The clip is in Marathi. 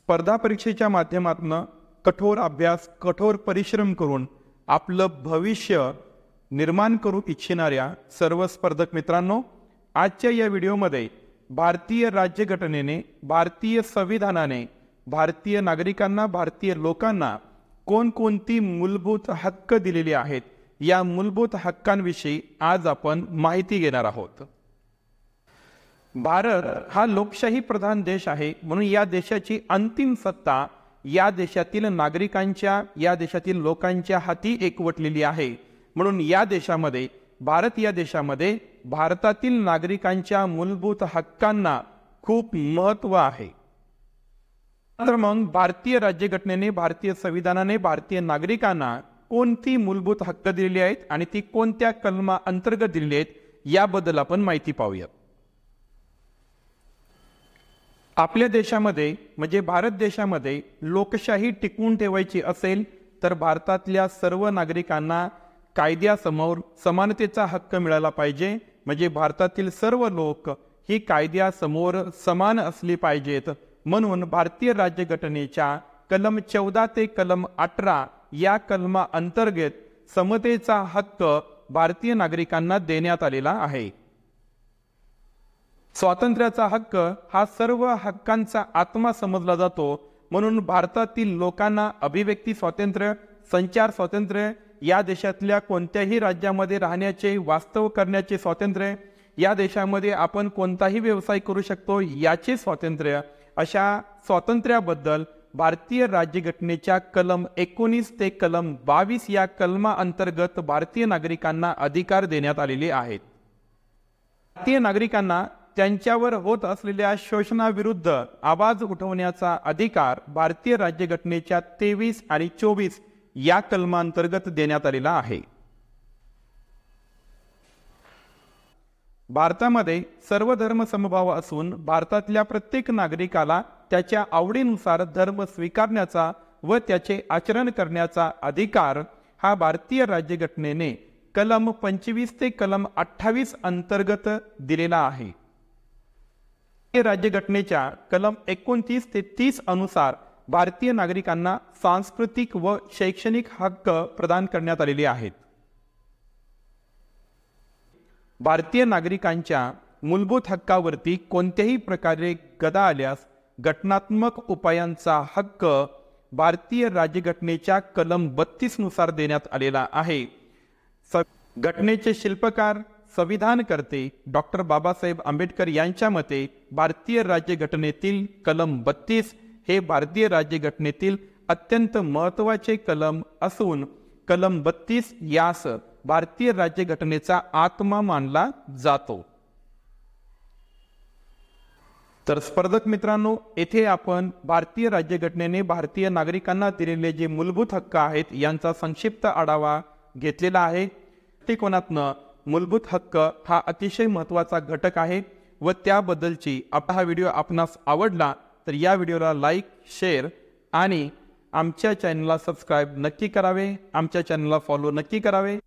स्पर्धा परीक्षेच्या माध्यमातून कठोर अभ्यास, कठोर परिश्रम करून आपलं भविष्य निर्माण करू इच्छिणाऱ्या सर्व स्पर्धक मित्रांनो, आजच्या या व्हिडिओमध्ये भारतीय राज्यघटनेने, भारतीय संविधानाने भारतीय नागरिकांना, भारतीय लोकांना कोणकोणती मूलभूत हक्क दिलेले आहेत, या मूलभूत हक्कांविषयी आज आपण माहिती घेणार आहोत। भारत हा लोकशाही प्रधान देश आहे, म्हणून या देशाची अंतिम सत्ता या देशातील नागरिकांच्या, या देशातील लोकांच्या हाती एकवटलेली आहे। म्हणून या देशामध्ये, भारत या देशामध्ये भारतातील नागरिकांच्या मूलभूत हक्कांना खूप महत्त्व आहे। तर मग भारतीय राज्यघटनेने, भारतीय संविधानाने भारतीय नागरिकांना कोणती मूलभूत हक्क दिलेली आहेत आणि ती कोणत्या कलमा अंतर्गत दिलेली आहेत, याबद्दल आपण माहिती पाहूया। आपल्या देशामध्ये म्हणजे भारत देशामध्ये लोकशाही टिकवून ठेवायची असेल तर भारतातल्या सर्व नागरिकांना कायद्यासमोर समानतेचा हक्क मिळाला पाहिजे। म्हणजे भारतातील सर्व लोक ही कायद्यासमोर समान असली पाहिजेत। म्हणून भारतीय राज्यघटनेच्या कलम 14 ते कलम 18 या कलमा अंतर्गत समतेचा हक्क भारतीय नागरिकांना देण्यात आलेला आहे। स्वातंत्र्याचा हक्क हा सर्व हक्कांचा आत्मा समजला जातो। म्हणून भारतातील लोकांना अभिव्यक्ती स्वातंत्र्य, संचार स्वातंत्र्य, या देशातल्या कोणत्याही राज्यामध्ये राहण्याचे, वास्तव करण्याचे स्वातंत्र्य, या देशामध्ये आपण कोणताही व्यवसाय करू शकतो याचे स्वातंत्र्य, अशा स्वातंत्र्याबद्दल भारतीय राज्यघटनेच्या कलम 19 ते कलम 22 या कलमा अंतर्गत भारतीय नागरिकांना अधिकार देण्यात आलेले आहेत। भारतीय नागरिकांना त्यांच्यावर होत असलेल्या शोषणाविरुद्ध आवाज उठवण्याचा अधिकार भारतीय राज्यघटनेच्या 23 आणि 24 या कलमांतर्गत देण्यात आलेला आहे। भारतामध्ये सर्व धर्म समभाव असून भारतातल्या प्रत्येक नागरिकाला त्याच्या आवडीनुसार धर्म स्वीकारण्याचा व त्याचे आचरण करण्याचा अधिकार हा भारतीय राज्यघटनेने कलम 25 ते कलम 28 अंतर्गत दिलेला आहे। राज्यघटनेच्या कलम 29 ते 30 अनुसार भारतीय नागरिकांना सांस्कृतिक व शैक्षणिक हक्क प्रदान करण्यात आलेले आहेत। भारतीय नागरिकांच्या मूलभूत हक्कावरती कोणत्याही प्रकारे गदा आल्यास घटनात्मक उपायांचा हक्क भारतीय राज्यघटनेच्या कलम 32 नुसार देण्यात आलेला आहे। घटनेचे शिल्पकार, संविधानकर्ते डॉक्टर बाबासाहेब आंबेडकर यांच्या मते भारतीय राज्यघटनेतील कलम 32 हे भारतीय राज्यघटनेतील अत्यंत महत्त्वाचे कलम असून कलम 32 यास भारतीय राज्यघटनेचा आत्मा मानला जातो। तर स्पर्धक मित्रांनो, येथे आपण भारतीय राज्यघटनेने भारतीय नागरिकांना दिलेले जे मूलभूत हक्क आहेत यांचा संक्षिप्त आढावा घेतलेला आहे। दृष्टिकोनातनं मूलभूत हक्क हा अतिशय महत्त्वाचा घटक आहे व त्याबद्दलची आपला हा व्हिडिओ आपणास आवडला तर या व्हिडिओला लाईक, शेअर आणि आमच्या चॅनलला सबस्क्राईब नक्की करावे, आमच्या चॅनलला फॉलो नक्की करावे।